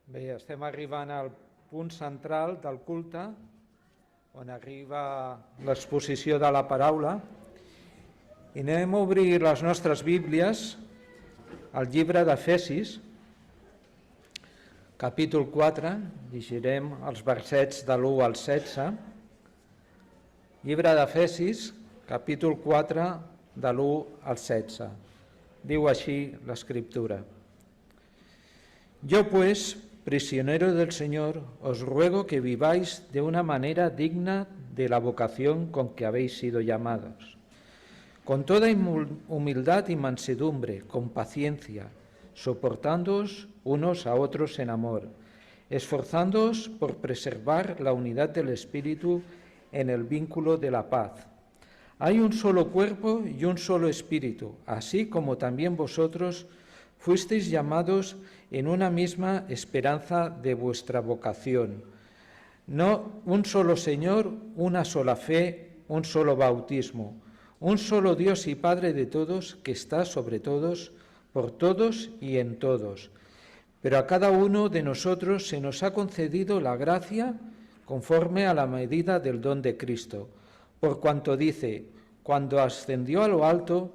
Bé, estem arribant al punt central del culte, on arriba l'exposició de la paraula, i anem a obrir les nostres Bíblies al llibre d'Efesis, capítol 4, llegirem els versets de l'1 al 16, llibre d'Efesis, capítol 4, de l'1 al 16. Diu així l'Escriptura. Yo pues, prisionero del Señor, os ruego que viváis de una manera digna de la vocación con que habéis sido llamados, con toda humildad y mansedumbre, con paciencia, soportándoos unos a otros en amor, esforzándoos por preservar la unidad del Espíritu en el vínculo de la paz. Hay un solo cuerpo y un solo Espíritu, así como también vosotros fuisteis llamados en una misma esperanza de vuestra vocación. No un solo Señor, una sola fe, un solo bautismo, un solo Dios y Padre de todos, que está sobre todos, por todos y en todos. Pero a cada uno de nosotros se nos ha concedido la gracia conforme a la medida del don de Cristo. Por cuanto dice, cuando ascendió a lo alto,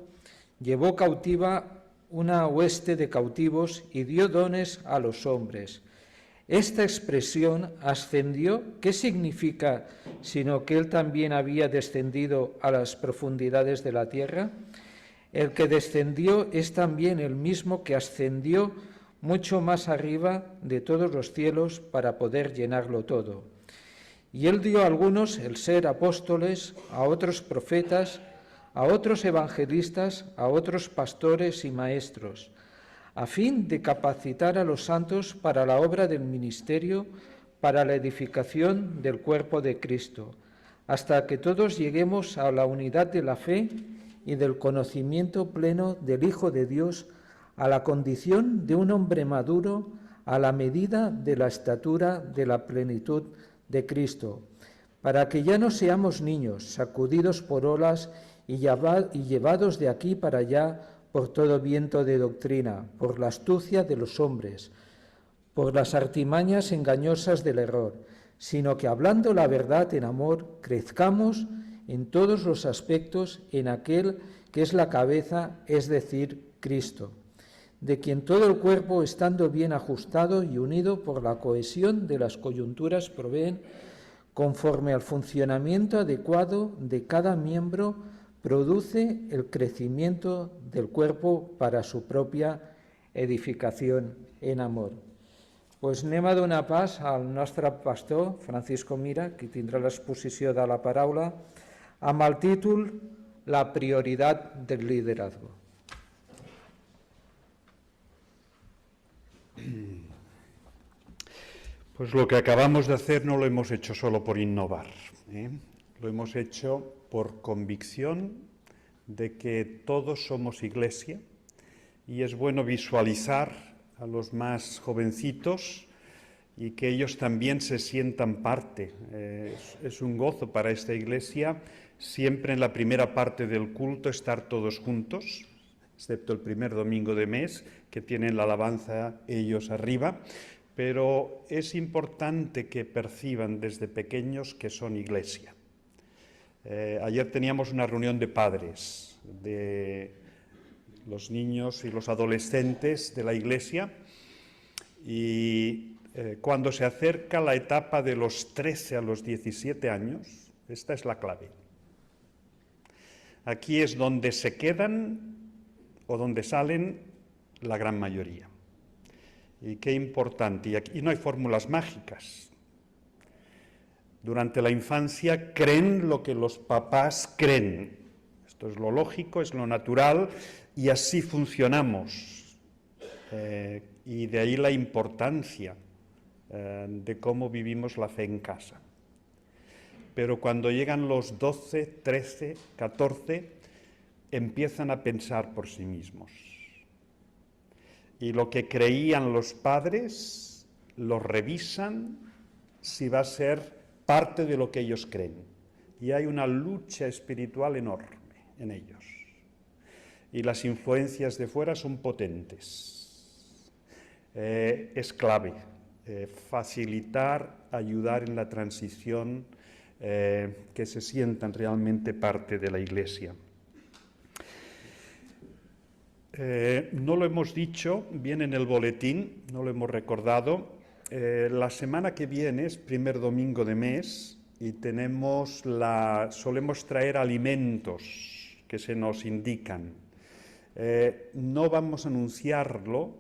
llevó cautiva una hueste de cautivos y dio dones a los hombres. Esta expresión ascendió, ¿qué significa sino que él también había descendido a las profundidades de la tierra? El que descendió es también el mismo que ascendió mucho más arriba de todos los cielos para poder llenarlo todo. Y él dio a algunos el ser apóstoles, a otros profetas, a otros evangelistas, a otros pastores y maestros, a fin de capacitar a los santos para la obra del ministerio, para la edificación del cuerpo de Cristo, hasta que todos lleguemos a la unidad de la fe y del conocimiento pleno del Hijo de Dios, a la condición de un hombre maduro, a la medida de la estatura de la plenitud de Cristo, para que ya no seamos niños, sacudidos por olas y llevados de aquí para allá por todo viento de doctrina, por la astucia de los hombres, por las artimañas engañosas del error, sino que hablando la verdad en amor, crezcamos en todos los aspectos en aquel que es la cabeza, es decir, Cristo, de quien todo el cuerpo, estando bien ajustado y unido por la cohesión de las coyunturas, proveen, conforme al funcionamiento adecuado de cada miembro, produce el crecimiento del cuerpo para su propia edificación en amor. Pues anem a donar pas al nostre pastor, Francisco Mira, que tindrà l'exposició de la paraula, amb el títol La prioridad del liderazgo. Pues lo que acabamos de hacer no lo hemos hecho solo por innovar, lo hemos hecho por convicción de que todos somos iglesia y es bueno visualizar a los más jovencitos y que ellos también se sientan parte. Es un gozo para esta iglesia siempre en la primera parte del culto estar todos juntos, excepto el primer domingo de mes, que tienen la alabanza ellos arriba, pero es importante que perciban desde pequeños que son iglesia. Ayer teníamos una reunión de padres, de los niños y los adolescentes de la iglesia, y cuando se acerca la etapa de los 13 a los 17 años, esta es la clave. Aquí es donde se quedan o donde salen la gran mayoría. Y qué importante, y aquí no hay fórmulas mágicas. Durante la infancia creen lo que los papás creen. Esto es lo lógico, es lo natural, y así funcionamos. Y de ahí la importancia de cómo vivimos la fe en casa. Pero cuando llegan los 12, 13, 14, empiezan a pensar por sí mismos. Y lo que creían los padres, lo revisan si va a ser parte de lo que ellos creen. Y hay una lucha espiritual enorme en ellos. Y las influencias de fuera son potentes. Es clave facilitar, ayudar en la transición, que se sientan realmente parte de la Iglesia. No lo hemos dicho, viene en el boletín, no lo hemos recordado. La semana que viene es primer domingo de mes y solemos traer alimentos que se nos indican. No vamos a anunciarlo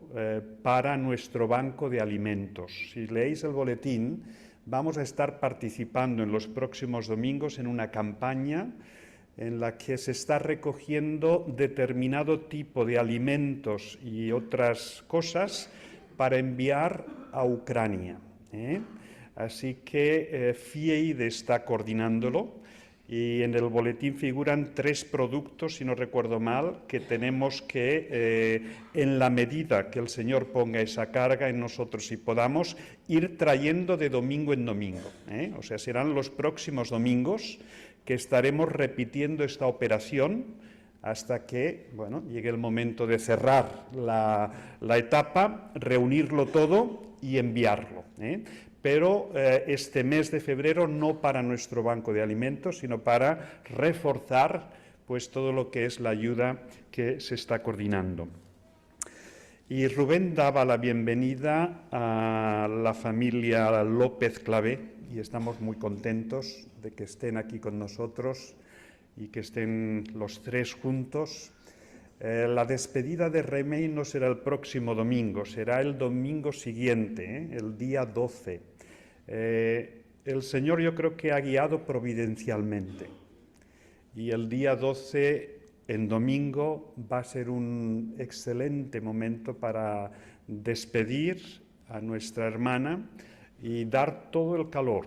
para nuestro banco de alimentos. Si leéis el boletín, vamos a estar participando en los próximos domingos en una campaña en la que se está recogiendo determinado tipo de alimentos y otras cosas para enviar a Ucrania. Así que FIEID está coordinándolo y en el boletín figuran 3 productos, si no recuerdo mal, que tenemos que, en la medida que el Señor ponga esa carga en nosotros y podamos, ir trayendo de domingo en domingo. O sea, serán los próximos domingos que estaremos repitiendo esta operación hasta que, bueno, llegue el momento de cerrar la etapa, reunirlo todo y enviarlo. Pero este mes de febrero no para nuestro banco de alimentos, sino para reforzar pues, todo lo que es la ayuda que se está coordinando. Y Rubén daba la bienvenida a la familia López Clavé y estamos muy contentos de que estén aquí con nosotros y que estén los 3 juntos. La despedida de Remey no será el próximo domingo, será el domingo siguiente, el día 12. El Señor yo creo que ha guiado providencialmente y el día 12, en domingo, va a ser un excelente momento para despedir a nuestra hermana y dar todo el calor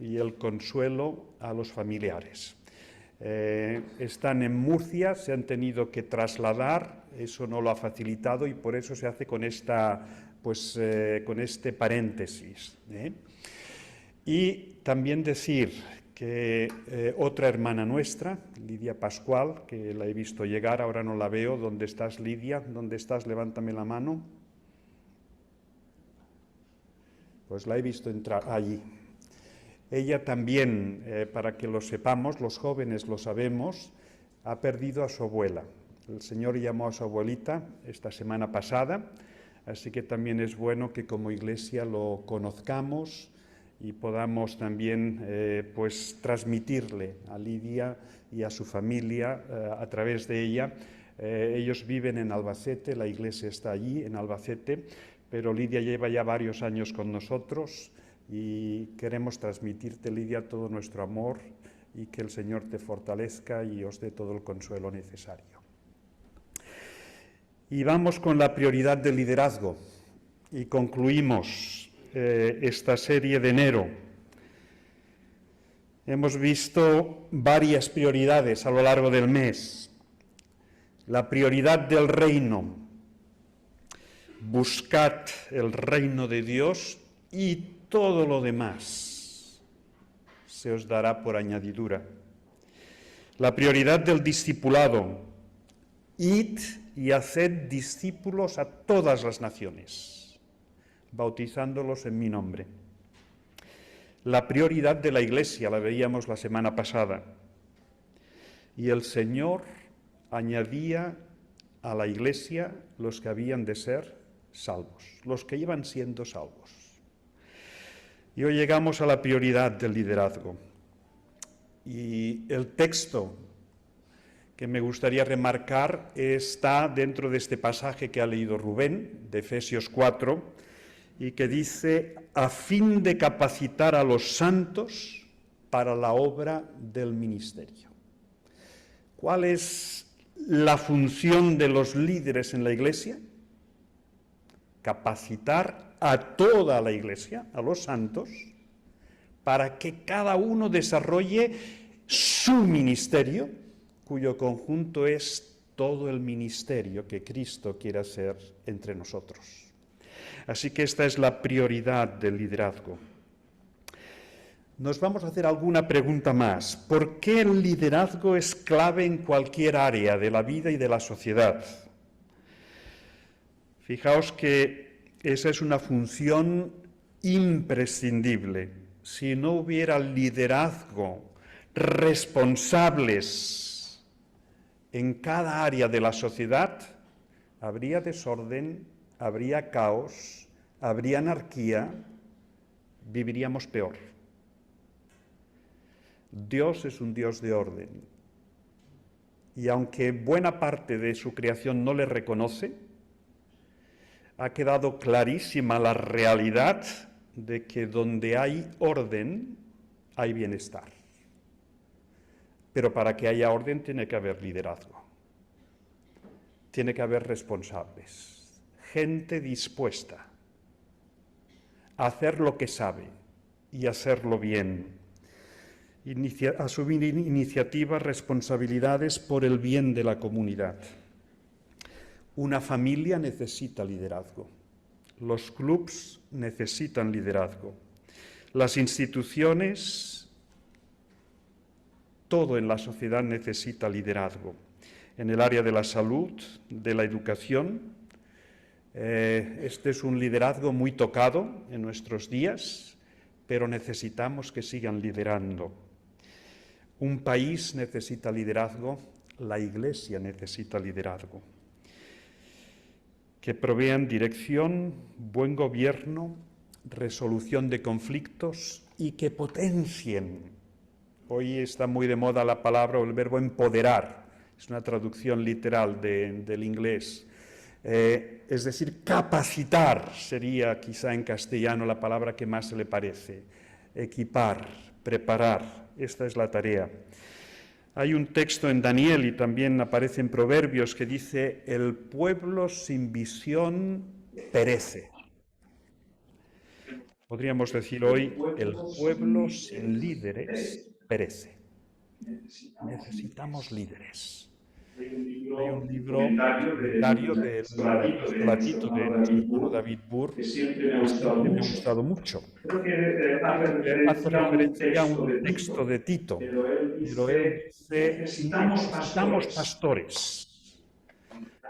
y el consuelo a los familiares. Están en Murcia, se han tenido que trasladar, eso no lo ha facilitado y por eso se hace con este paréntesis. Y también decir que otra hermana nuestra, Lidia Pascual, que la he visto llegar, ahora no la veo. ¿Dónde estás, Lidia? ¿Dónde estás? Levántame la mano. Pues la he visto entrar allí. Ella también, para que lo sepamos, los jóvenes lo sabemos, ha perdido a su abuela. El Señor llamó a su abuelita esta semana pasada, así que también es bueno que como Iglesia lo conozcamos y podamos también transmitirle a Lidia y a su familia a través de ella. Ellos viven en Albacete, la Iglesia está allí en Albacete, pero Lidia lleva ya varios años con nosotros y queremos transmitirte, Lidia, todo nuestro amor y que el Señor te fortalezca y os dé todo el consuelo necesario. Y vamos con la prioridad del liderazgo y concluimos esta serie de enero. Hemos visto varias prioridades a lo largo del mes. La prioridad del reino. Buscad el reino de Dios y todo lo demás se os dará por añadidura. La prioridad del discipulado. Id y haced discípulos a todas las naciones, bautizándolos en mi nombre. La prioridad de la Iglesia, la veíamos la semana pasada. Y el Señor añadía a la Iglesia los que habían de ser salvos, los que iban siendo salvos. Y hoy llegamos a la prioridad del liderazgo. Y el texto que me gustaría remarcar está dentro de este pasaje que ha leído Rubén, de Efesios 4, y que dice, a fin de capacitar a los santos para la obra del ministerio. ¿Cuál es la función de los líderes en la Iglesia? Capacitar a toda la Iglesia, a los santos, para que cada uno desarrolle su ministerio, cuyo conjunto es todo el ministerio que Cristo quiere hacer entre nosotros. Así que esta es la prioridad del liderazgo. Nos vamos a hacer alguna pregunta más. ¿Por qué el liderazgo es clave en cualquier área de la vida y de la sociedad? Fijaos que esa es una función imprescindible. Si no hubiera liderazgo, responsables en cada área de la sociedad, habría desorden, habría caos, habría anarquía, viviríamos peor. Dios es un Dios de orden. Y aunque buena parte de su creación no le reconoce, ha quedado clarísima la realidad de que donde hay orden, hay bienestar. Pero para que haya orden tiene que haber liderazgo. Tiene que haber responsables, gente dispuesta a hacer lo que sabe y hacerlo bien, asumir iniciativas, responsabilidades por el bien de la comunidad. Una familia necesita liderazgo, los clubs necesitan liderazgo, las instituciones, todo en la sociedad necesita liderazgo. En el área de la salud, de la educación, este es un liderazgo muy tocado en nuestros días, pero necesitamos que sigan liderando. Un país necesita liderazgo, la Iglesia necesita liderazgo. Que provean dirección, buen gobierno, resolución de conflictos y que potencien. Hoy está muy de moda la palabra o el verbo empoderar, es una traducción literal del inglés. Es decir, capacitar sería quizá en castellano la palabra que más se le parece. Equipar, preparar, esta es la tarea. Hay un texto en Daniel y también aparece en Proverbios que dice: el pueblo sin visión perece. Podríamos decir hoy, el pueblo sin líderes perece. Necesitamos líderes. Hay un libro comentario del Escolatito de nuestro hermano David Burr que siempre me ha gustado mucho. Hace referencia a un texto de Tito, pero él dice: necesitamos pastores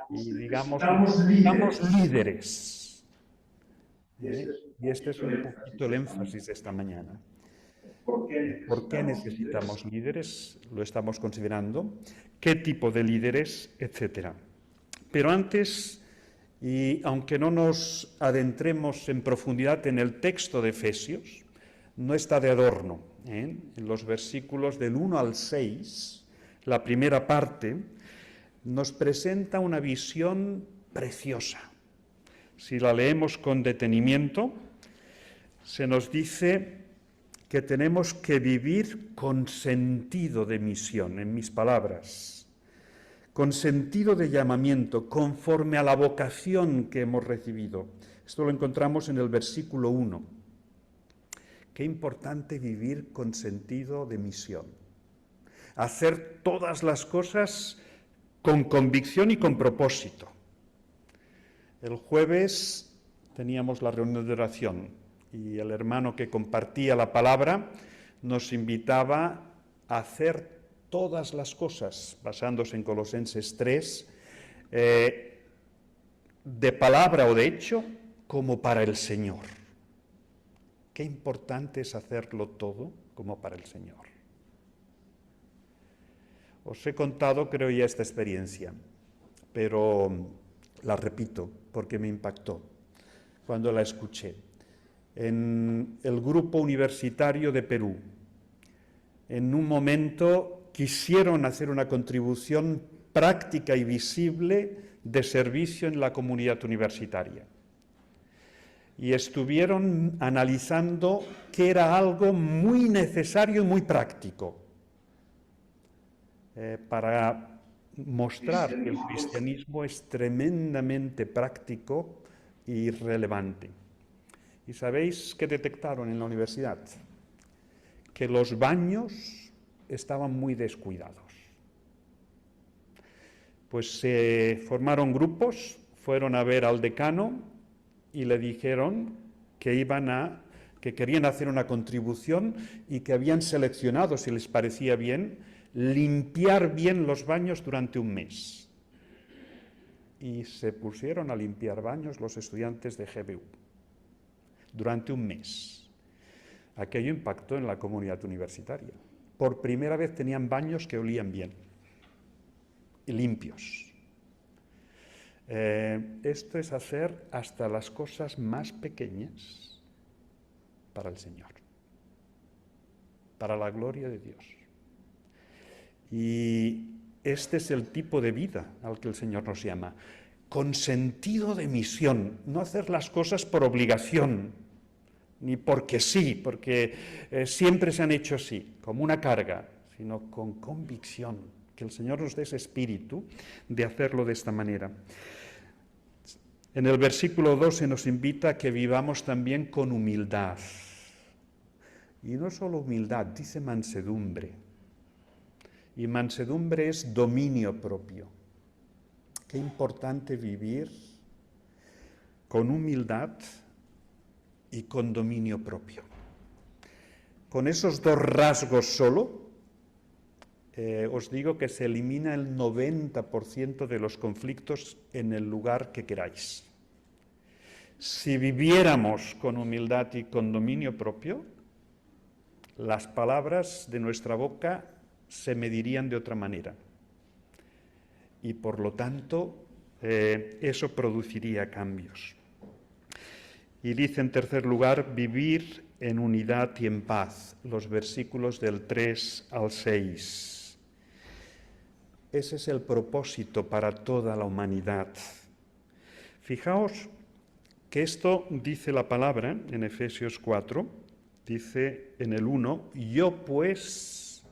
y digamos necesitamos líderes. Y este es un poquito el énfasis de esta mañana. ¿Por qué necesitamos líderes? Lo estamos considerando. ¿Qué tipo de líderes? Etcétera. Pero antes, y aunque no nos adentremos en profundidad en el texto de Efesios, no está de adorno. En los versículos del 1 al 6, la primera parte, nos presenta una visión preciosa. Si la leemos con detenimiento, se nos dice que tenemos que vivir con sentido de misión, en mis palabras, con sentido de llamamiento, conforme a la vocación que hemos recibido. Esto lo encontramos en el versículo 1. Qué importante vivir con sentido de misión. Hacer todas las cosas con convicción y con propósito. El jueves teníamos la reunión de oración y el hermano que compartía la palabra nos invitaba a hacer todas las cosas, basándose en Colosenses 3, de palabra o de hecho, como para el Señor. Qué importante es hacerlo todo como para el Señor. Os he contado, creo ya, esta experiencia, pero la repito porque me impactó cuando la escuché. En el grupo universitario de Perú, en un momento quisieron hacer una contribución práctica y visible de servicio en la comunidad universitaria. Y estuvieron analizando que era algo muy necesario y muy práctico para mostrar que el cristianismo es tremendamente práctico y relevante. ¿Y sabéis qué detectaron en la universidad? Que los baños estaban muy descuidados. Pues se formaron grupos, fueron a ver al decano y le dijeron que que querían hacer una contribución y que habían seleccionado, si les parecía bien, limpiar bien los baños durante un mes. Y se pusieron a limpiar baños los estudiantes de GBU. durante un mes. Aquello impactó en la comunidad universitaria. Por primera vez tenían baños que olían bien y limpios. Esto es hacer hasta las cosas más pequeñas para el Señor, para la gloria de Dios. Y este es el tipo de vida al que el Señor nos llama, con sentido de misión, no hacer las cosas por obligación, ni porque sí, porque siempre se han hecho así, como una carga, sino con convicción, que el Señor nos dé ese espíritu de hacerlo de esta manera. En el versículo 2 se nos invita a que vivamos también con humildad. Y no solo humildad, dice mansedumbre. Y mansedumbre es dominio propio. Qué importante vivir con humildad y con dominio propio. Con esos dos rasgos solo, os digo que se elimina el 90% de los conflictos en el lugar que queráis. Si viviéramos con humildad y con dominio propio, las palabras de nuestra boca se medirían de otra manera. Y por lo tanto, eso produciría cambios. Y dice en tercer lugar, vivir en unidad y en paz, los versículos del 3 al 6. Ese es el propósito para toda la humanidad. Fijaos que esto dice la palabra en Efesios 4, dice en el 1, yo pues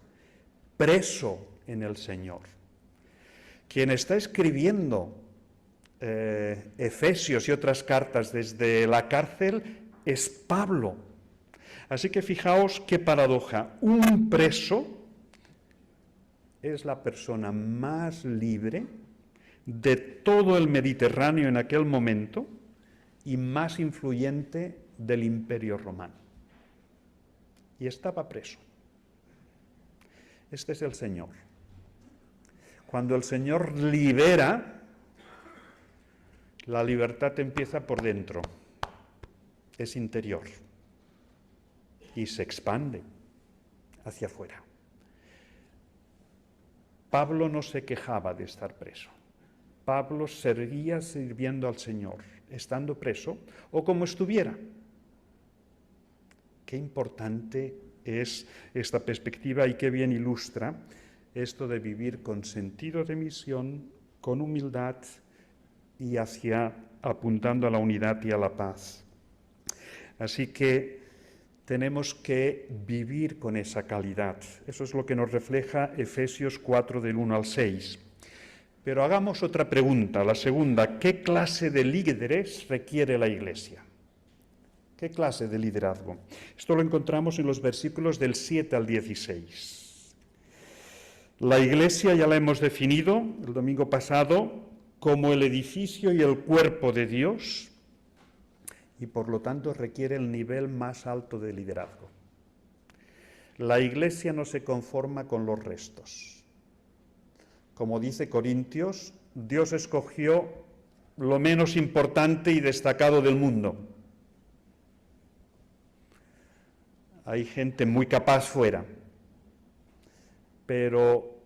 preso en el Señor. Quien está escribiendo Efesios y otras cartas desde la cárcel es Pablo. Así que fijaos qué paradoja. Un preso es la persona más libre de todo el Mediterráneo en aquel momento y más influyente del Imperio Romano. Y estaba preso. Este es el Señor. Cuando el Señor libera, la libertad empieza por dentro, es interior y se expande hacia afuera. Pablo no se quejaba de estar preso. Pablo seguía sirviendo al Señor, estando preso o como estuviera. Qué importante es esta perspectiva y qué bien ilustra esto de vivir con sentido de misión, con humildad y apuntando a la unidad y a la paz. Así que tenemos que vivir con esa calidad. Eso es lo que nos refleja Efesios 4 del 1 al 6. Pero hagamos otra pregunta, la segunda. ¿Qué clase de líderes requiere la Iglesia? ¿Qué clase de liderazgo? Esto lo encontramos en los versículos del 7 al 16. La Iglesia ya la hemos definido el domingo pasado como el edificio y el cuerpo de Dios y por lo tanto requiere el nivel más alto de liderazgo. La Iglesia no se conforma con los restos. Como dice Corintios, Dios escogió lo menos importante y destacado del mundo. Hay gente muy capaz fuera, pero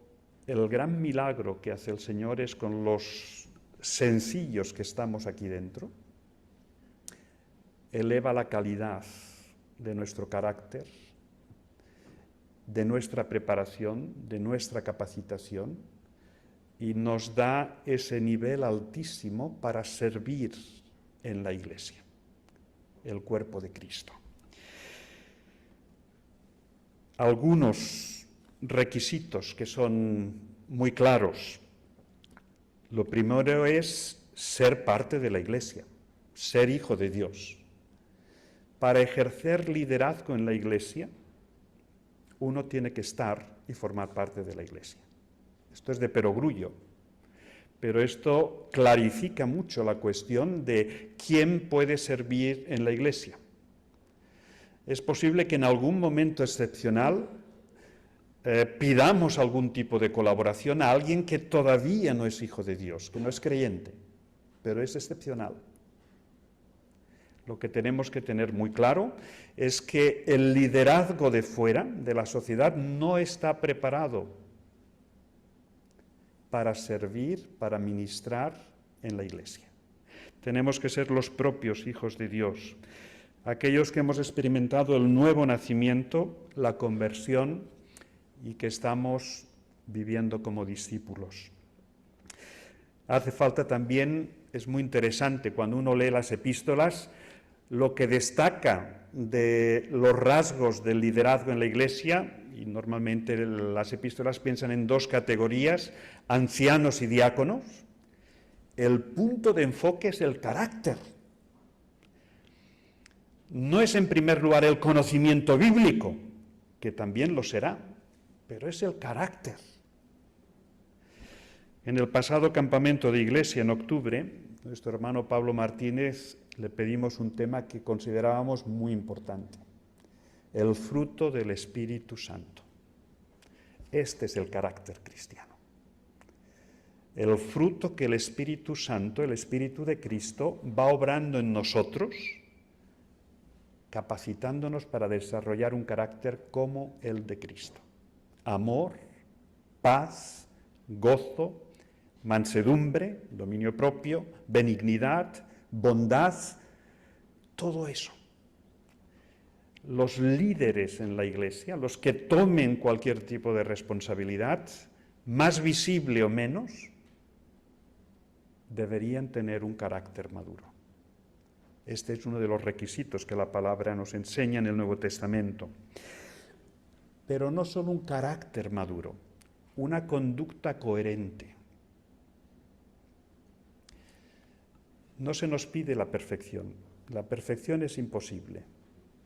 el gran milagro que hace el Señor es con los sencillos que estamos aquí dentro, eleva la calidad de nuestro carácter, de nuestra preparación, de nuestra capacitación y nos da ese nivel altísimo para servir en la Iglesia, el cuerpo de Cristo. Algunos requisitos que son muy claros. Lo primero es ser parte de la Iglesia, ser hijo de Dios. Para ejercer liderazgo en la Iglesia, uno tiene que estar y formar parte de la Iglesia. Esto es de perogrullo, pero esto clarifica mucho la cuestión de quién puede servir en la Iglesia. Es posible que en algún momento excepcional pidamos algún tipo de colaboración a alguien que todavía no es hijo de Dios, que no es creyente, pero es excepcional. lo que tenemos que tener muy claro es que el liderazgo de fuera, de la sociedad, no está preparado para servir, para ministrar en la Iglesia. Tenemos que ser los propios hijos de Dios, aquellos que hemos experimentado el nuevo nacimiento, la conversión y que estamos viviendo como discípulos. Hace falta también, es muy interesante cuando uno lee las epístolas, lo que destaca de los rasgos del liderazgo en la Iglesia, y normalmente las epístolas piensan en dos categorías, ancianos y diáconos. El punto de enfoque es el carácter. No es en primer lugar el conocimiento bíblico, que también lo será, pero es el carácter. En el pasado campamento de Iglesia en octubre, nuestro hermano Pablo Martínez le pedimos un tema que considerábamos muy importante, el fruto del Espíritu Santo. Este es el carácter cristiano. El fruto que el Espíritu Santo, el Espíritu de Cristo, va obrando en nosotros, capacitándonos para desarrollar un carácter como el de Cristo. Amor, paz, gozo, mansedumbre, dominio propio, benignidad, bondad, todo eso. Los líderes en la Iglesia, los que tomen cualquier tipo de responsabilidad, más visible o menos, deberían tener un carácter maduro. Este es uno de los requisitos que la palabra nos enseña en el Nuevo Testamento. Pero no solo un carácter maduro, una conducta coherente. No se nos pide la perfección es imposible,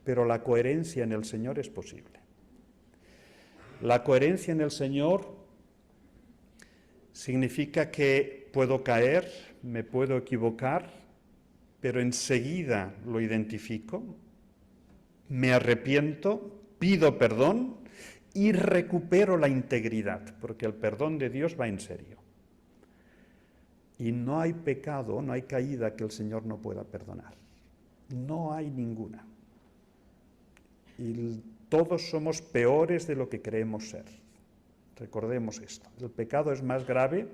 pero la coherencia en el Señor es posible. La coherencia en el Señor significa que puedo caer, me puedo equivocar, pero enseguida lo identifico, me arrepiento, pido perdón y recupero la integridad, porque el perdón de Dios va en serio. Y no hay pecado, no hay caída que el Señor no pueda perdonar. No hay ninguna. Y todos somos peores de lo que creemos ser. Recordemos esto. El pecado es más grave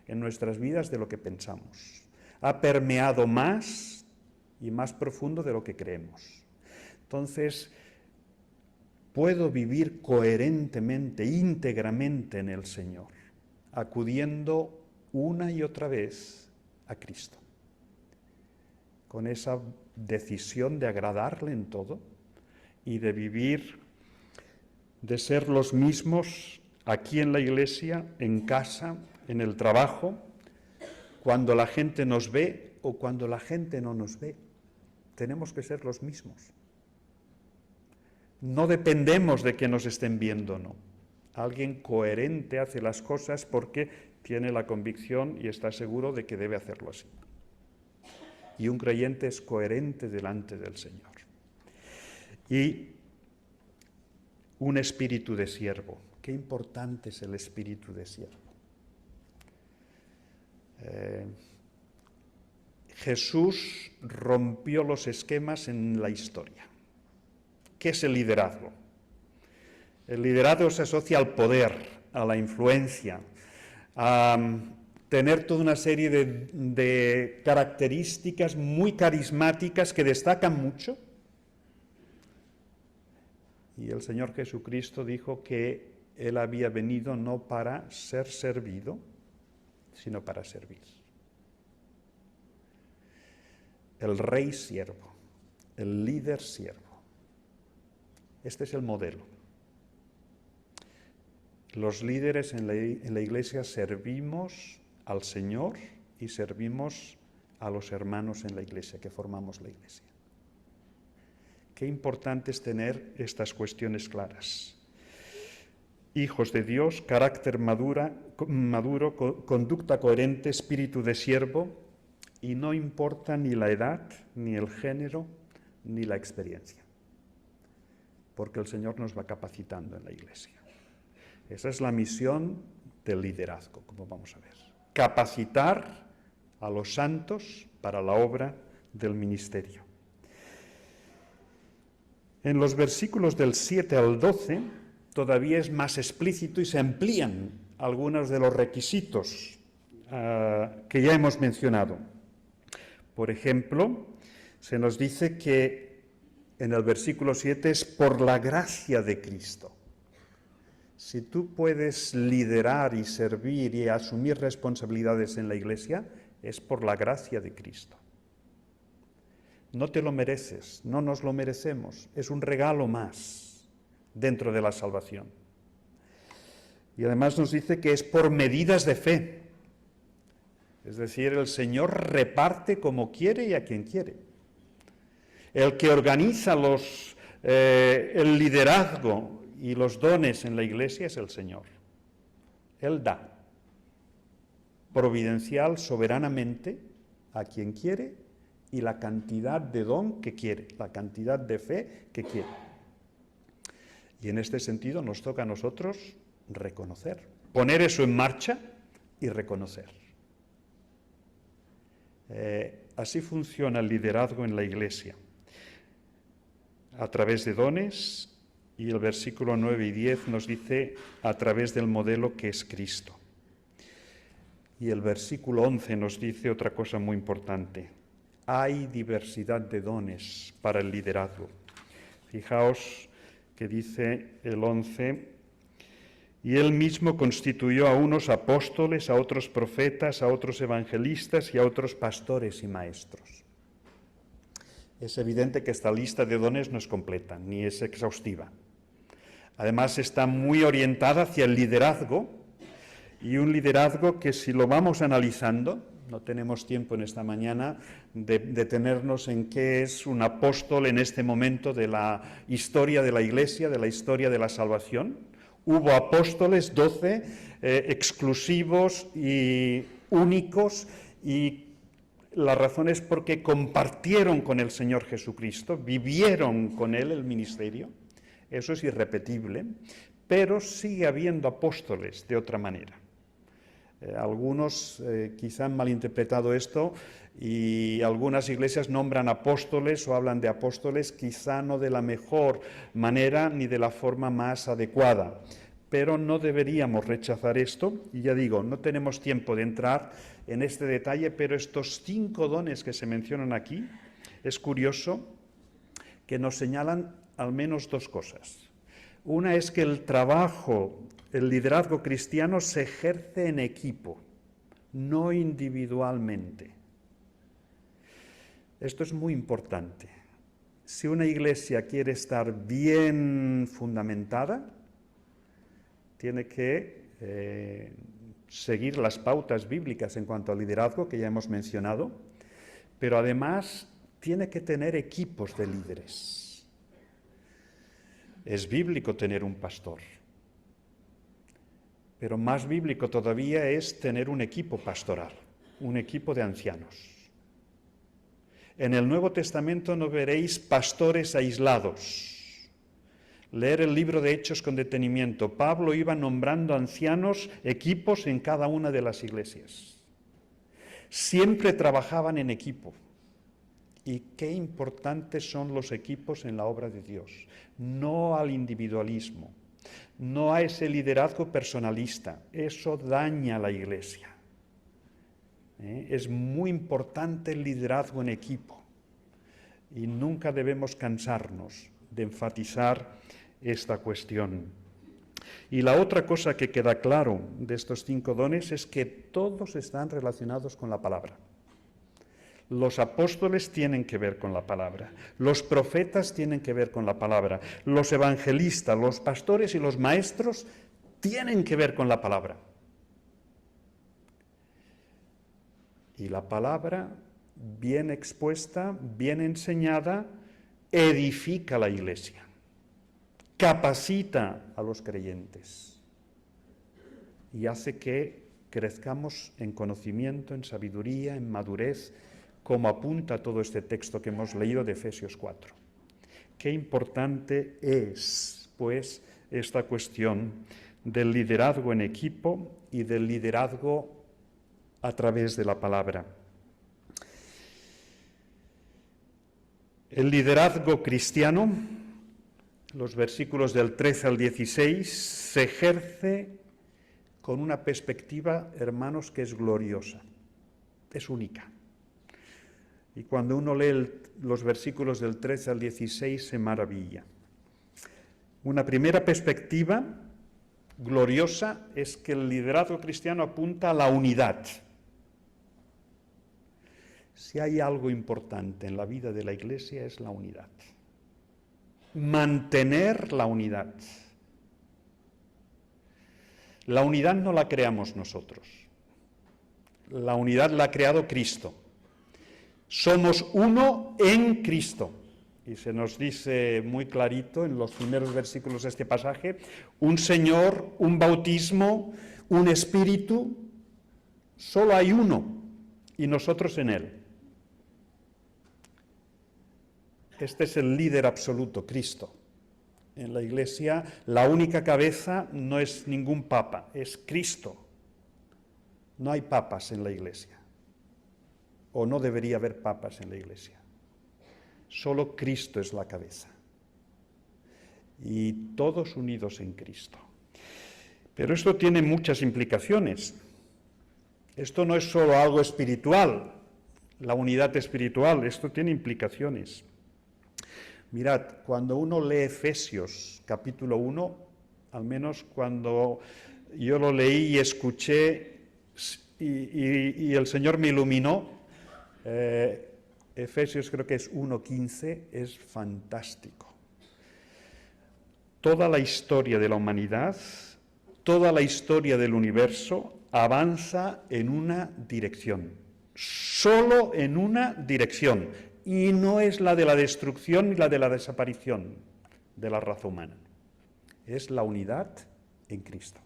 en nuestras vidas de lo que pensamos. Ha permeado más y más profundo de lo que creemos. Entonces, puedo vivir coherentemente, íntegramente en el Señor, acudiendo una y otra vez a Cristo, con esa decisión de agradarle en todo y de vivir, de ser los mismos aquí en la Iglesia, en casa, en el trabajo, cuando la gente nos ve o cuando la gente no nos ve. Tenemos que ser los mismos. No dependemos de que nos estén viendo, no. Alguien coherente hace las cosas porque tiene la convicción y está seguro de que debe hacerlo así. Y un creyente es coherente delante del Señor. Y un espíritu de siervo. Qué importante es el espíritu de siervo. Jesús rompió los esquemas en la historia. ¿Qué es el liderazgo? El liderazgo se asocia al poder, a la influencia, a tener toda una serie de características muy carismáticas que destacan mucho. Y el Señor Jesucristo dijo que Él había venido no para ser servido, sino para servir. El rey siervo, el líder siervo. Este es el modelo. Los líderes en la Iglesia servimos al Señor y servimos a los hermanos en la Iglesia, que formamos la Iglesia. Qué importante es tener estas cuestiones claras. Hijos de Dios, carácter maduro, conducta coherente, espíritu de siervo, y no importa ni la edad, ni el género, ni la experiencia, porque el Señor nos va capacitando en la Iglesia. Esa es la misión del liderazgo, como vamos a ver. Capacitar a los santos para la obra del ministerio. En los versículos del 7 al 12 todavía es más explícito y se amplían algunos de los requisitos que ya hemos mencionado. Por ejemplo, se nos dice que en el versículo 7 es por la gracia de Cristo. Si tú puedes liderar y servir y asumir responsabilidades en la Iglesia, es por la gracia de Cristo. No te lo mereces, no nos lo merecemos, es un regalo más dentro de la salvación. Y además nos dice que es por medidas de fe. Es decir, el Señor reparte como quiere y a quien quiere. El que organiza el liderazgo y los dones en la Iglesia es el Señor. Él da providencial, soberanamente, a quien quiere y la cantidad de don que quiere, la cantidad de fe que quiere. Y en este sentido nos toca a nosotros reconocer, poner eso en marcha y reconocer. Así funciona el liderazgo en la Iglesia, a través de dones, y el versículo 9 y 10 nos dice a través del modelo que es Cristo. Y el versículo 11 nos dice otra cosa muy importante. Hay diversidad de dones para el liderazgo. Fijaos que dice el 11, y él mismo constituyó a unos apóstoles, a otros profetas, a otros evangelistas y a otros pastores y maestros. Es evidente que esta lista de dones no es completa, ni es exhaustiva. Además está muy orientada hacia el liderazgo, y un liderazgo que si lo vamos analizando, no tenemos tiempo en esta mañana de detenernos en qué es un apóstol en este momento de la historia de la Iglesia, de la historia de la salvación. Hubo apóstoles, 12, exclusivos y únicos, y la razón es porque compartieron con el Señor Jesucristo, vivieron con Él el ministerio. Eso es irrepetible, pero sigue habiendo apóstoles de otra manera. Algunos quizá han malinterpretado esto y algunas iglesias nombran apóstoles o hablan de apóstoles quizá no de la mejor manera ni de la forma más adecuada, pero no deberíamos rechazar esto. Y ya digo, no tenemos tiempo de entrar en este detalle, pero estos 5 dones que se mencionan aquí, es curioso que nos señalan al menos 2 cosas. Una es que el trabajo, el liderazgo cristiano se ejerce en equipo, no individualmente. Esto es muy importante. Si una iglesia quiere estar bien fundamentada, tiene que seguir las pautas bíblicas en cuanto al liderazgo que ya hemos mencionado, pero además tiene que tener equipos de líderes. Es bíblico tener un pastor, pero más bíblico todavía es tener un equipo pastoral, un equipo de ancianos. En el Nuevo Testamento no veréis pastores aislados. Leer el libro de Hechos con detenimiento. Pablo iba nombrando ancianos, equipos en cada una de las iglesias. Siempre trabajaban en equipo. Y qué importantes son los equipos en la obra de Dios. No al individualismo, no a ese liderazgo personalista. Eso daña a la iglesia. Es muy importante el liderazgo en equipo. Y nunca debemos cansarnos de enfatizar esta cuestión. Y la otra cosa que queda claro de estos 5 dones es que todos están relacionados con la palabra. Los apóstoles tienen que ver con la palabra, los profetas tienen que ver con la palabra, los evangelistas, los pastores y los maestros tienen que ver con la palabra. Y la palabra, bien expuesta, bien enseñada, edifica la iglesia, capacita a los creyentes y hace que crezcamos en conocimiento, en sabiduría, en madurez, como apunta todo este texto que hemos leído de Efesios 4. Qué importante es, pues, esta cuestión del liderazgo en equipo y del liderazgo a través de la palabra. El liderazgo cristiano los versículos del 13 al 16, se ejerce con una perspectiva, hermanos, que es gloriosa, es única. Y cuando uno lee los versículos del 13 al 16, se maravilla. Una primera perspectiva gloriosa es que el liderazgo cristiano apunta a la unidad. Si hay algo importante en la vida de la Iglesia es la unidad. Mantener la unidad. La unidad no la creamos nosotros. La unidad la ha creado Cristo. Somos uno en Cristo. Y se nos dice muy clarito en los primeros versículos de este pasaje, un Señor, un bautismo, un Espíritu, solo hay uno, y nosotros en Él. Este es el líder absoluto, Cristo. En la Iglesia, la única cabeza no es ningún papa, es Cristo. No hay papas en la Iglesia, o no debería haber papas en la Iglesia. Solo Cristo es la cabeza. Y todos unidos en Cristo. Pero esto tiene muchas implicaciones. Esto no es solo algo espiritual, la unidad espiritual, esto tiene implicaciones. Mirad, cuando uno lee Efesios capítulo 1, al menos cuando yo lo leí y escuché y el Señor me iluminó, Efesios creo que es 1:15, es fantástico. Toda la historia de la humanidad, toda la historia del universo avanza en una dirección, solo en una dirección, y no es la de la destrucción ni la de la desaparición de la raza humana, es la unidad en Cristo.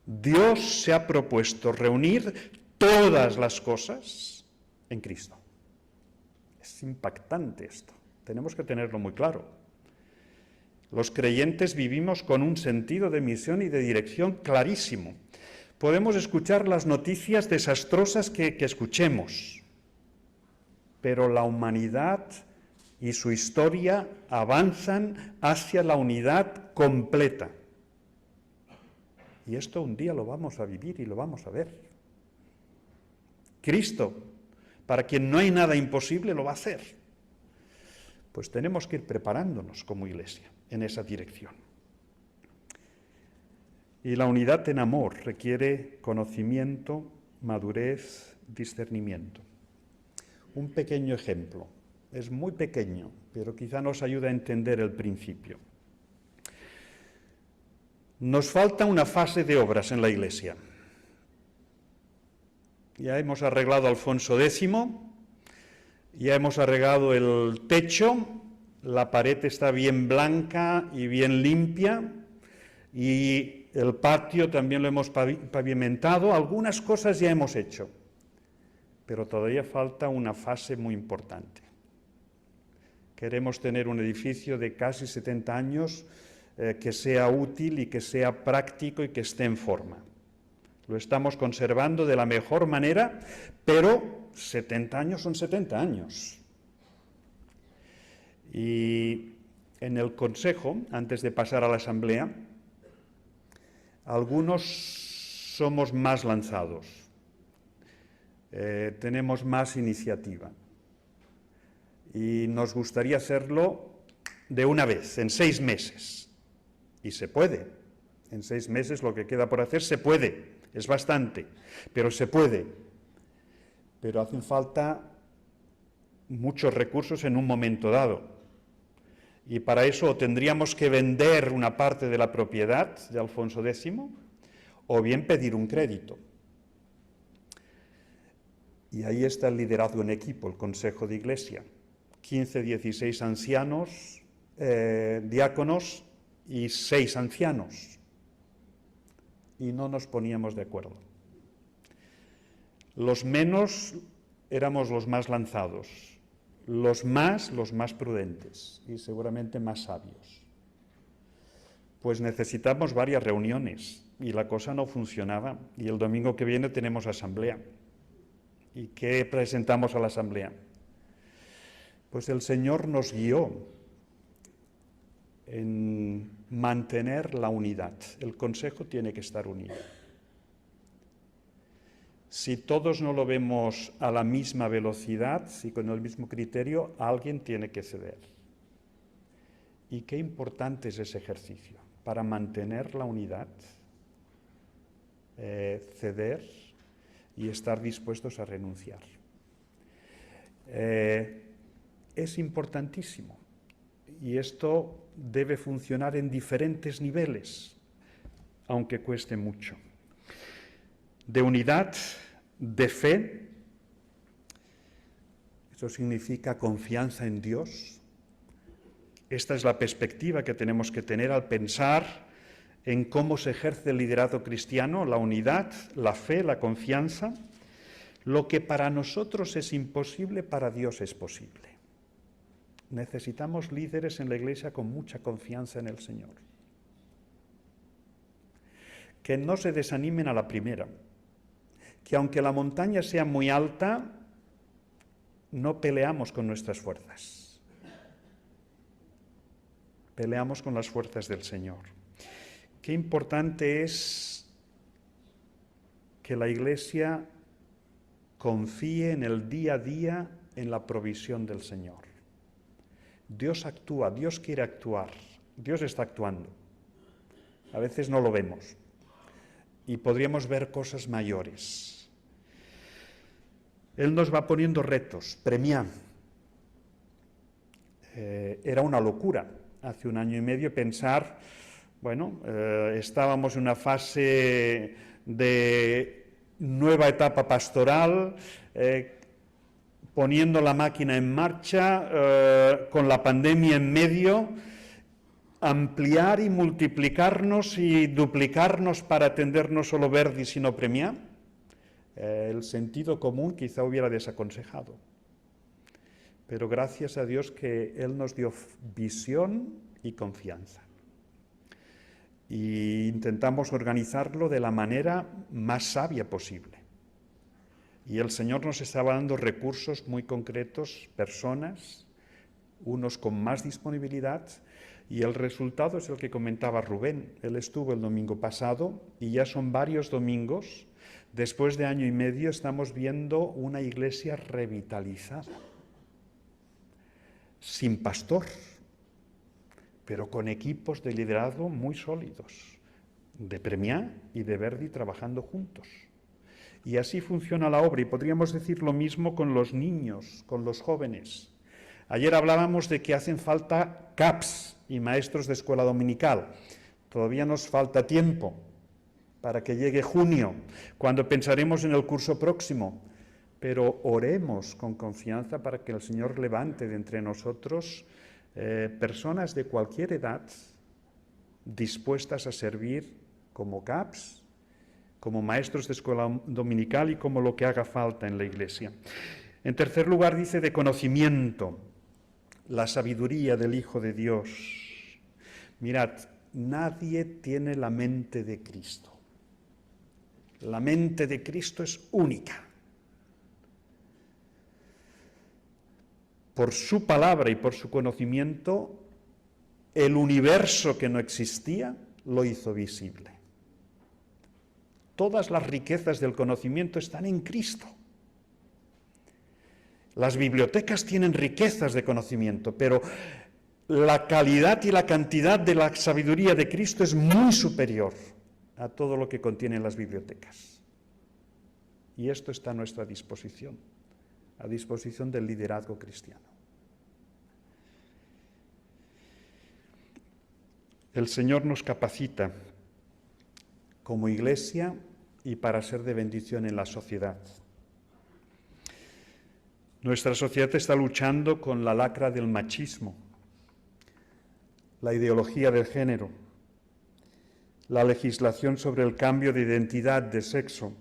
Dios se ha propuesto reunir todas las cosas en Cristo. Es impactante esto, tenemos que tenerlo muy claro. Los creyentes vivimos con un sentido de misión y de dirección clarísimo. Podemos escuchar las noticias desastrosas que escuchemos, pero la humanidad y su historia avanzan hacia la unidad completa. Y esto un día lo vamos a vivir y lo vamos a ver. Cristo, para quien no hay nada imposible, lo va a hacer. Pues tenemos que ir preparándonos como Iglesia en esa dirección. Y la unidad en amor requiere conocimiento, madurez, discernimiento. Un pequeño ejemplo, es muy pequeño, pero quizá nos ayuda a entender el principio. Nos falta una fase de obras en la Iglesia. Ya hemos arreglado Alfonso X, ya hemos arreglado el techo, la pared está bien blanca y bien limpia, y el patio también lo hemos pavimentado, algunas cosas ya hemos hecho, pero todavía falta una fase muy importante. Queremos tener un edificio de casi 70 años que sea útil y que sea práctico y que esté en forma. Lo estamos conservando de la mejor manera, pero 70 años son 70 años. Y en el Consejo, antes de pasar a la Asamblea, algunos somos más lanzados, tenemos más iniciativa y nos gustaría hacerlo de una vez, en 6 meses. Y se puede, en 6 meses lo que queda por hacer se puede. Es bastante, pero se puede. Pero hacen falta muchos recursos en un momento dado. Y para eso tendríamos que vender una parte de la propiedad de Alfonso X o bien pedir un crédito. Y ahí está el liderazgo en equipo, el Consejo de Iglesia. 15, 16 ancianos, diáconos y 6 ancianos. Y no nos poníamos de acuerdo. Los menos éramos los más lanzados, los más prudentes y seguramente más sabios. Pues necesitamos varias reuniones y la cosa no funcionaba. Y el domingo que viene tenemos asamblea. ¿Y qué presentamos a la asamblea? Pues el Señor nos guió en mantener la unidad. El Consejo tiene que estar unido. Si todos no lo vemos a la misma velocidad, si con el mismo criterio, alguien tiene que ceder. Y qué importante es ese ejercicio para mantener la unidad, ceder y estar dispuestos a renunciar. Es importantísimo y esto debe funcionar en diferentes niveles, aunque cueste mucho. De unidad, de fe, eso significa confianza en Dios. Esta es la perspectiva que tenemos que tener al pensar en cómo se ejerce el liderazgo cristiano, la unidad, la fe, la confianza. Lo que para nosotros es imposible, para Dios es posible. Necesitamos líderes en la Iglesia con mucha confianza en el Señor. Que no se desanimen a la primera. Que aunque la montaña sea muy alta, no peleamos con nuestras fuerzas. Peleamos con las fuerzas del Señor. Qué importante es que la Iglesia confíe en el día a día en la provisión del Señor. Dios actúa, Dios quiere actuar, Dios está actuando. A veces no lo vemos y podríamos ver cosas mayores. Él nos va poniendo retos, premia. Era una locura hace 1 año y medio pensar, estábamos en una fase de nueva etapa pastoral, poniendo la máquina en marcha, con la pandemia en medio, ampliar y multiplicarnos y duplicarnos para atender no solo Verdi, sino Premià. El sentido común quizá hubiera desaconsejado. Pero gracias a Dios que Él nos dio visión y confianza. Y intentamos organizarlo de la manera más sabia posible. Y el Señor nos estaba dando recursos muy concretos, personas, unos con más disponibilidad, y el resultado es el que comentaba Rubén. Él estuvo el domingo pasado y ya son varios domingos. Después de 1 año y medio estamos viendo una iglesia revitalizada, sin pastor, pero con equipos de liderazgo muy sólidos, de Premià y de Verdi trabajando juntos. Y así funciona la obra, y podríamos decir lo mismo con los niños, con los jóvenes. Ayer hablábamos de que hacen falta CAPs y maestros de escuela dominical. Todavía nos falta tiempo para que llegue junio, cuando pensaremos en el curso próximo. Pero oremos con confianza para que el Señor levante de entre nosotros personas de cualquier edad dispuestas a servir como CAPs, como maestros de escuela dominical y como lo que haga falta en la Iglesia. En tercer lugar, dice de conocimiento, la sabiduría del Hijo de Dios. Mirad, nadie tiene la mente de Cristo. La mente de Cristo es única. Por su palabra y por su conocimiento, el universo que no existía lo hizo visible. Todas las riquezas del conocimiento están en Cristo. Las bibliotecas tienen riquezas de conocimiento, pero la calidad y la cantidad de la sabiduría de Cristo es muy superior a todo lo que contienen las bibliotecas. Y esto está a nuestra disposición, a disposición del liderazgo cristiano. El Señor nos capacita como Iglesia y para ser de bendición en la sociedad. Nuestra sociedad está luchando con la lacra del machismo, la ideología del género, la legislación sobre el cambio de identidad de sexo,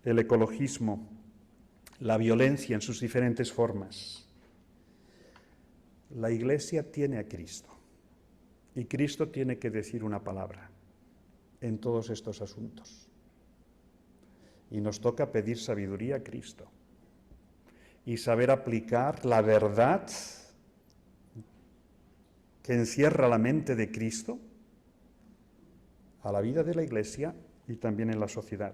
el ecologismo, la violencia en sus diferentes formas. La Iglesia tiene a Cristo y Cristo tiene que decir una palabra en todos estos asuntos. Y nos toca pedir sabiduría a Cristo y saber aplicar la verdad que encierra la mente de Cristo a la vida de la Iglesia y también en la sociedad.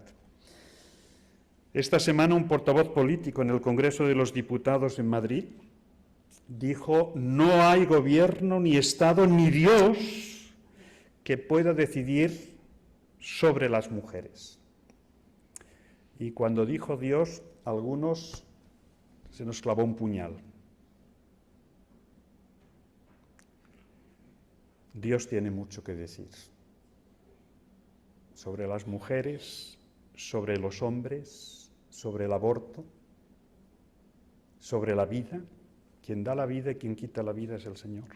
Esta semana un portavoz político en el Congreso de los Diputados en Madrid dijo: no hay gobierno, ni Estado, ni Dios que pueda decidir sobre las mujeres. Y cuando dijo Dios, a algunos se nos clavó un puñal. Dios tiene mucho que decir sobre las mujeres, sobre los hombres, sobre el aborto, sobre la vida. Quien da la vida y quien quita la vida es el Señor.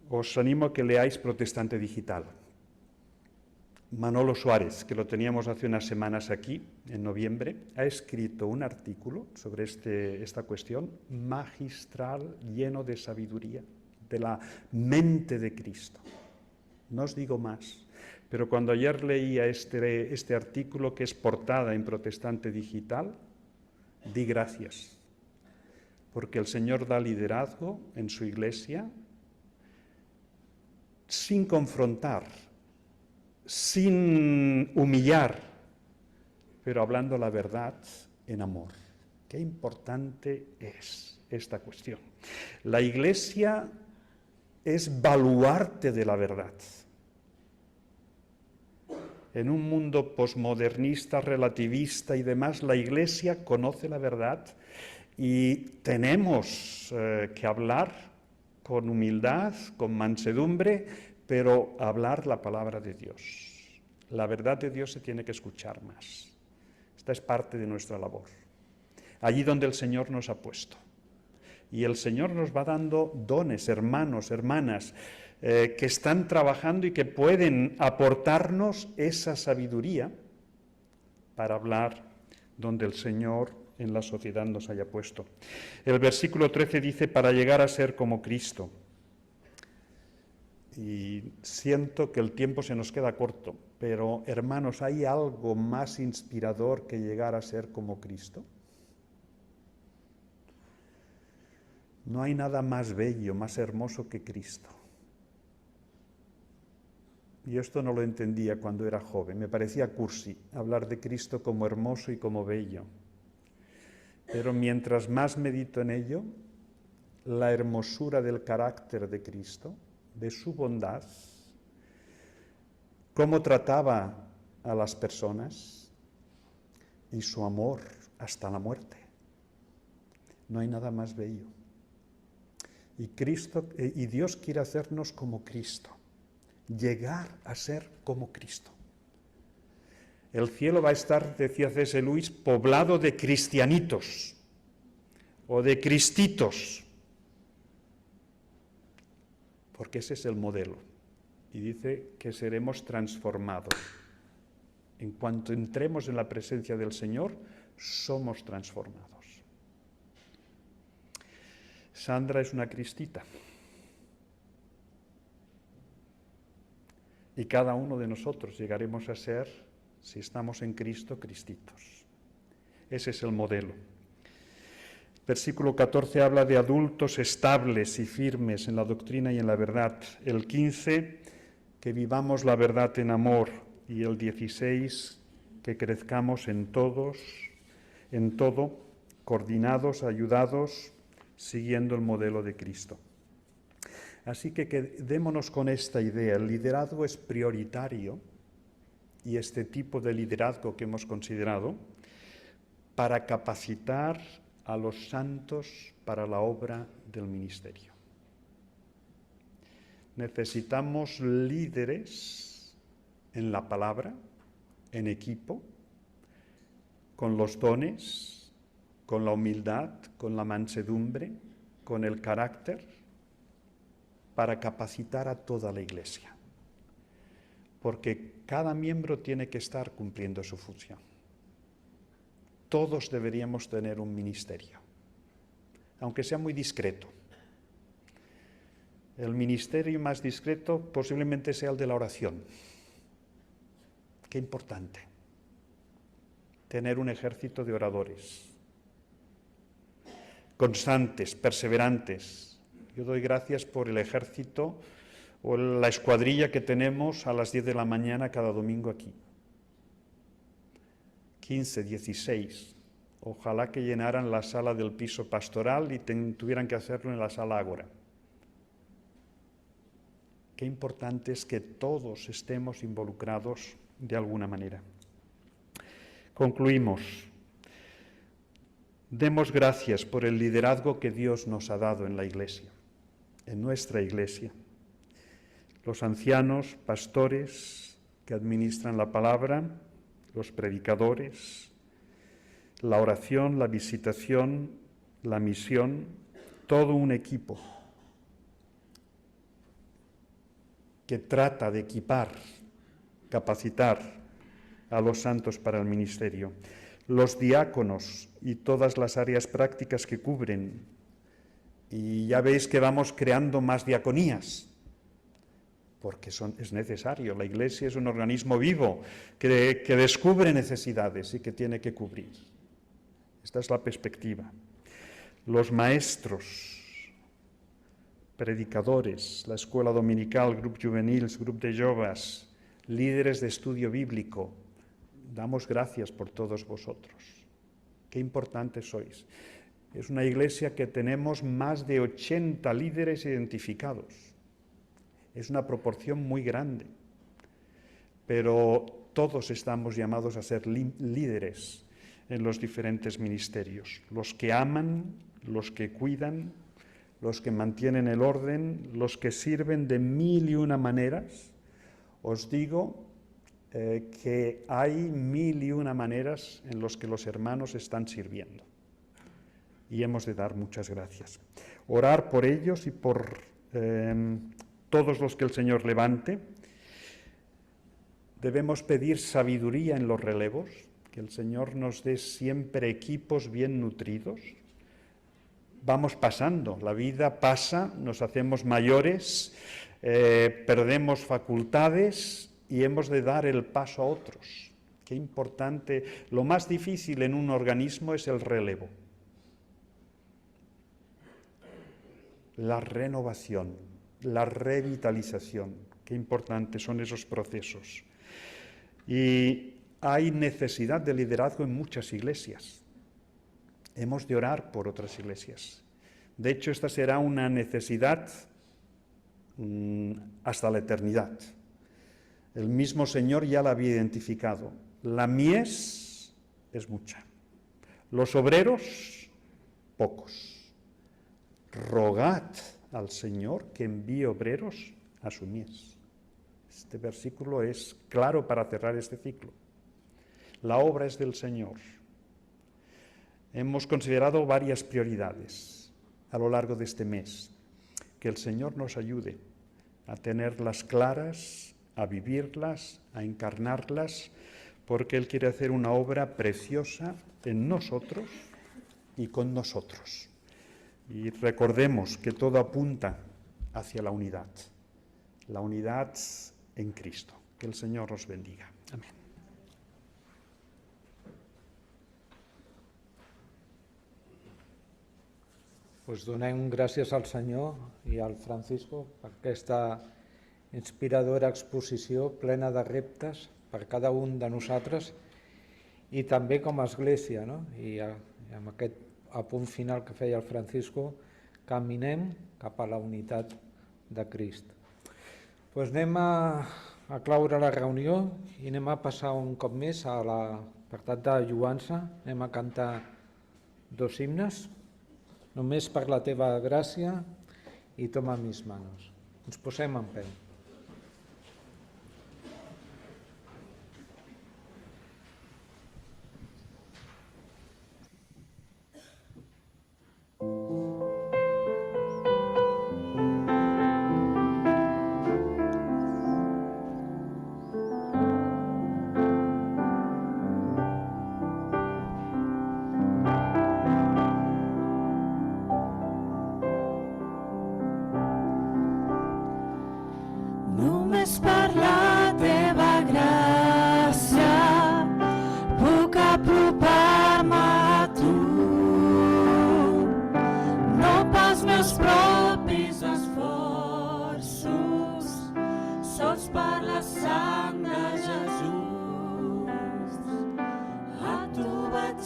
Os animo a que leáis Protestante Digital. Manolo Suárez, que lo teníamos hace unas semanas aquí, en noviembre, ha escrito un artículo sobre esta cuestión magistral, lleno de sabiduría, de la mente de Cristo. No os digo más, pero cuando ayer leía este artículo, que es portada en Protestante Digital, di gracias, porque el Señor da liderazgo en su Iglesia sin confrontar, sin humillar, pero hablando la verdad en amor. Qué importante es esta cuestión. La Iglesia es baluarte de la verdad. En un mundo posmodernista, relativista y demás, la Iglesia conoce la verdad y tenemos que hablar con humildad, con mansedumbre, pero hablar la palabra de Dios. La verdad de Dios se tiene que escuchar más. Esta es parte de nuestra labor. Allí donde el Señor nos ha puesto. Y el Señor nos va dando dones, hermanos, hermanas, que están trabajando y que pueden aportarnos esa sabiduría para hablar donde el Señor en la sociedad nos haya puesto. El versículo 13 dice: para llegar a ser como Cristo. Y siento que el tiempo se nos queda corto, pero hermanos, ¿hay algo más inspirador que llegar a ser como Cristo? No hay nada más bello, más hermoso que Cristo. Y esto no lo entendía cuando era joven, me parecía cursi hablar de Cristo como hermoso y como bello. Pero mientras más medito en ello, la hermosura del carácter de Cristo, de su bondad, cómo trataba a las personas y su amor hasta la muerte. No hay nada más bello. Y Dios quiere hacernos como Cristo, llegar a ser como Cristo. El cielo va a estar, decía C.S. Lewis, poblado de cristianitos o de cristitos, porque ese es el modelo. Y dice que seremos transformados. En cuanto entremos en la presencia del Señor, somos transformados. Sandra es una cristita. Y cada uno de nosotros llegaremos a ser, si estamos en Cristo, cristitos. Ese es el modelo. Versículo 14 habla de adultos estables y firmes en la doctrina y en la verdad. El 15, que vivamos la verdad en amor. Y el 16, que crezcamos en todo, coordinados, ayudados, siguiendo el modelo de Cristo. Así que quedémonos con esta idea. El liderazgo es prioritario, y este tipo de liderazgo que hemos considerado, para capacitar a los santos para la obra del ministerio. Necesitamos líderes en la palabra, en equipo, con los dones, con la humildad, con la mansedumbre, con el carácter, para capacitar a toda la Iglesia. Porque cada miembro tiene que estar cumpliendo su función. Todos deberíamos tener un ministerio, aunque sea muy discreto. El ministerio más discreto posiblemente sea el de la oración. Qué importante tener un ejército de oradores. constantes, perseverantes. Yo doy gracias por el ejército o la escuadrilla que tenemos a las 10 de la mañana cada domingo aquí. 15, 16. Ojalá que llenaran la sala del piso pastoral y tuvieran que hacerlo en la sala Ágora. Qué importante es que todos estemos involucrados de alguna manera. Concluimos. Demos gracias por el liderazgo que Dios nos ha dado en la Iglesia, en nuestra Iglesia. Los ancianos, pastores que administran la palabra, los predicadores, la oración, la visitación, la misión, todo un equipo que trata de equipar, capacitar a los santos para el ministerio. Los diáconos y todas las áreas prácticas que cubren. Y ya veis que vamos creando más diaconías, porque es necesario. La Iglesia es un organismo vivo que descubre necesidades y que tiene que cubrir. Esta es la perspectiva. Los maestros, predicadores, la escuela dominical, grup juvenils, grup de joves, líderes de estudio bíblico, damos gracias por todos vosotros. Qué importantes sois. Es una iglesia que tenemos más de 80 líderes identificados. Es una proporción muy grande, pero todos estamos llamados a ser líderes en los diferentes ministerios. Los que aman, los que cuidan, los que mantienen el orden, los que sirven de 1001 maneras. Os digo que hay 1001 maneras en las que los hermanos están sirviendo. Y hemos de dar muchas gracias. Orar por ellos y por todos los que el Señor levante. Debemos pedir sabiduría en los relevos, que el Señor nos dé siempre equipos bien nutridos. Vamos pasando, la vida pasa, nos hacemos mayores, perdemos facultades y hemos de dar el paso a otros. Qué importante. Lo más difícil en un organismo es el relevo. La renovación, la revitalización. Qué importantes son esos procesos. Y hay necesidad de liderazgo en muchas iglesias. Hemos de orar por otras iglesias. De hecho, esta será una necesidad hasta la eternidad. El mismo Señor ya la había identificado. La mies es mucha. Los obreros, pocos. Rogad al Señor que envíe obreros a su mies. Este versículo es claro para cerrar este ciclo. La obra es del Señor. Hemos considerado varias prioridades a lo largo de este mes. Que el Señor nos ayude a tenerlas claras, a vivirlas, a encarnarlas, porque Él quiere hacer una obra preciosa en nosotros y con nosotros. Y recordemos que todo apunta hacia la unidad en Cristo. Que el Señor os bendiga. Amén. Pues donem gràcies al Senyor i al Francisco per aquesta inspiradora exposició plena de reptes per cada un de nosaltres i també com a Església, no? I amb aquest apunt final que feia el Francisco, caminem cap a la unitat de Crist. Pues anem a claure la reunió i anem a passar un cop més a l'apartat de lloança. Anem a cantar 2 himnes. Només per la teva gràcia i toma mis manos. Ens posem en peu.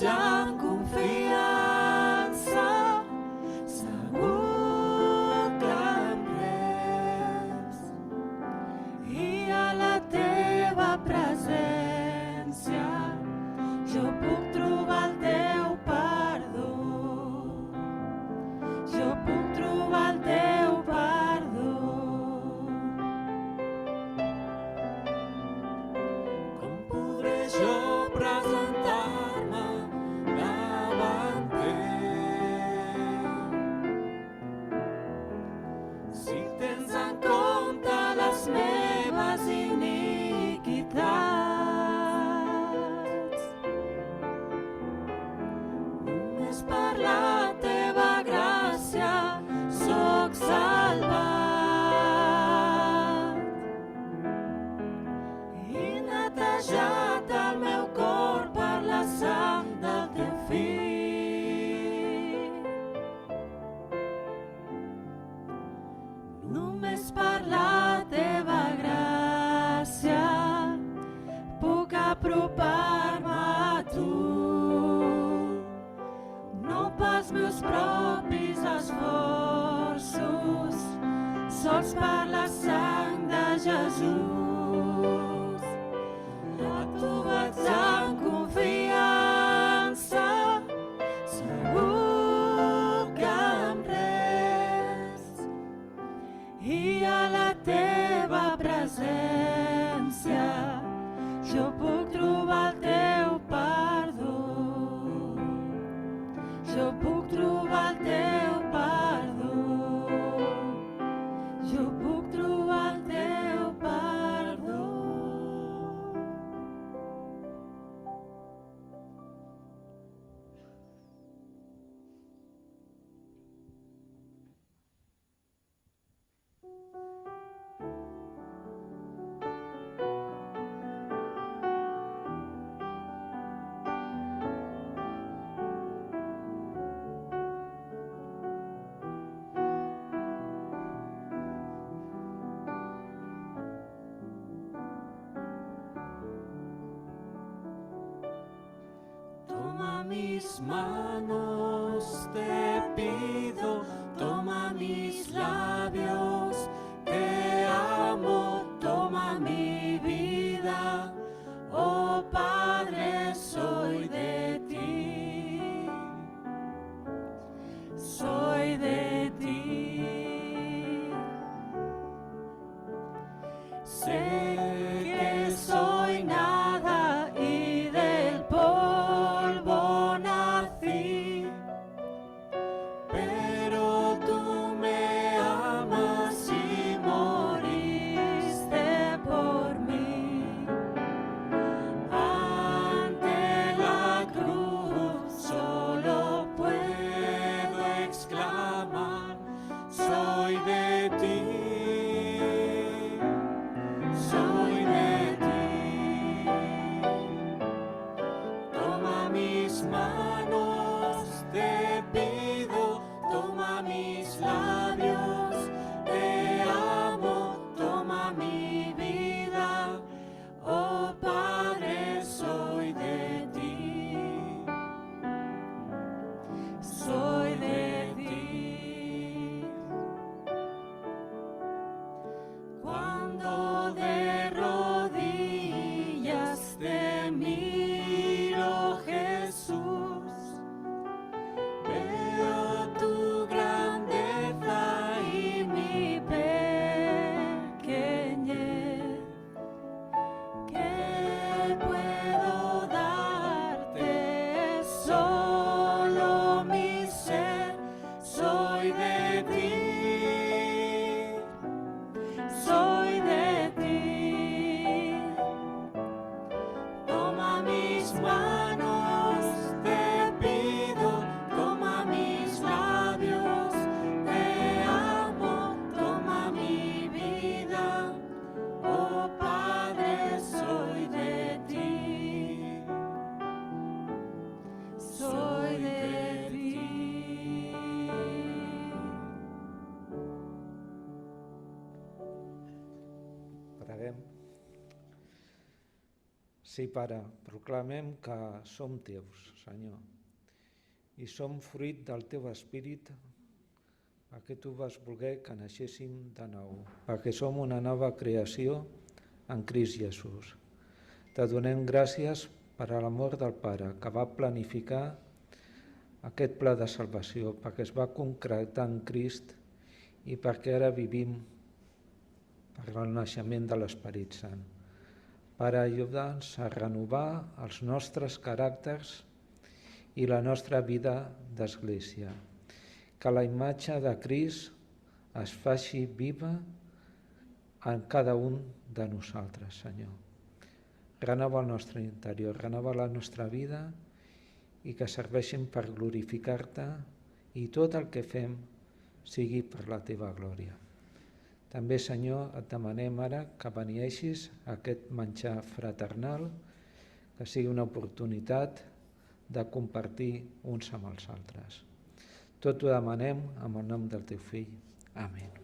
ja en confiança, segur que em res, i a la teva presència jo puc trobar el teu perdó, jo puc trobar el teu perdó. Com podré jo presentar-me davant teu si tens en compte les meves iniquitats? Només per la teva gràcia soc salvat i netejat el meu cor per la sang del teu fill. Només per la teva gràcia puc apropar-me a tu, no pels meus propis esforços, sols per la sang de Jesús. A tu vaig en confiança, segur que em res, i a la teva presència jo puc trobar el teu perdó, jo puc trobar el teu perdó, jo puc trobar el teu perdó. Toma mis manos, te pido, toma mis labios, te amo, toma mi vida, oh Padre, soy de ti, soy de ti. Sé que soy nada y del polvo nací, pero tú me amas y moriste por mí. Ante la cruz solo puedo exclamar, soy de ti. Soy de ti. Toma mis manos, te pido, toma mis labios, te amo, toma mi vida, oh Padre, soy de ti, soy de ti. Cuando de rodillas te miro, Jesús, Sí, Pare, proclamem que som teus, Senyor, i som fruit del teu espírit, perquè tu vas voler que naixéssim de nou, perquè som una nova creació en Crist Jesús. Te donem gràcies per a l'amor del Pare, que va planificar aquest pla de salvació, perquè es va concretar en Crist i perquè ara vivim per al naixement de l'Esperit Sant. Pare, ajuda'ns a renovar els nostres caràcters i la nostra vida d'Església. Que la imatge de Crist es faci viva en cada un de nosaltres, Senyor. Renova el nostre interior, renova la nostra vida i que serveixin per glorificar-te i tot el que fem sigui per la teva glòria. També, Senyor, et demanem ara que beneeixis aquest menjar fraternal, que sigui una oportunitat de compartir uns amb els altres. Tot ho demanem en el nom del teu fill. Amén.